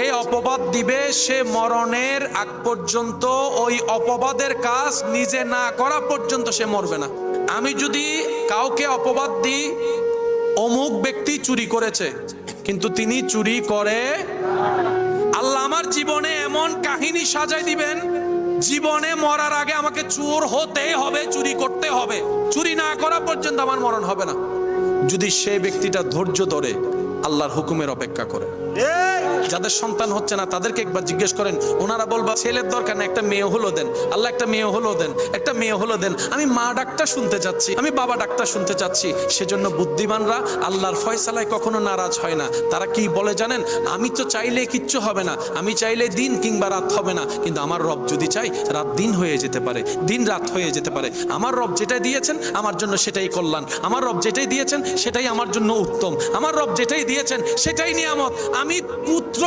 এই অপবাদ দিবে সে মরণের আগ পর্যন্ত ওই অপবাদের কাজ নিজে না করা পর্যন্ত সে মরবে না। আমি যদি কাউকে অপবাদ দিই অমুক ব্যক্তি চুরি করেছে, কিন্তু তিনি চুরি করে, আল্লাহ আমার জীবনে এমন কাহিনী সাজাই দিবেন, জীবনে মরার আগে আমাকে চোর হতে হবে, চুরি করতে হবে, চুরি না করা পর্যন্ত আমার মরণ হবে না। যদি সে ব্যক্তিটা ধৈর্য ধরে আল্লাহর হুকুমের অপেক্ষা করে। যাদের সন্তান হচ্ছে না তাদেরকে একবার জিজ্ঞেস করেন, ওনারা বলবা ছেলের দরকার না, একটা মেয়ে হলো দেন, আল্লাহ একটা মেয়ে হলো দেন, একটা মেয়ে হলো দেন, আমি মা ডাক্তার শুনতে চাচ্ছি, আমি বাবা ডাক্তার শুনতে চাচ্ছি। সেজন্য বুদ্ধিমানরা আল্লাহর ফয়সালায় কখনো নারাজ হয় না। তারা কি বলে জানেন, আমি তো চাইলে কিচ্ছু হবে না, আমি চাইলে দিন কিংবা রাত হবে না, কিন্তু আমার রব যদি চাই রাত দিন হয়ে যেতে পারে, দিন রাত হয়ে যেতে পারে। আমার রব যেটাই দিয়েছেন আমার জন্য সেটাই কল্যাণ, আমার রব যেটাই দিয়েছেন সেটাই আমার জন্য উত্তম, আমার রব যেটাই দিয়েছেন সেটাই নিয়ামত। আমি পুত্র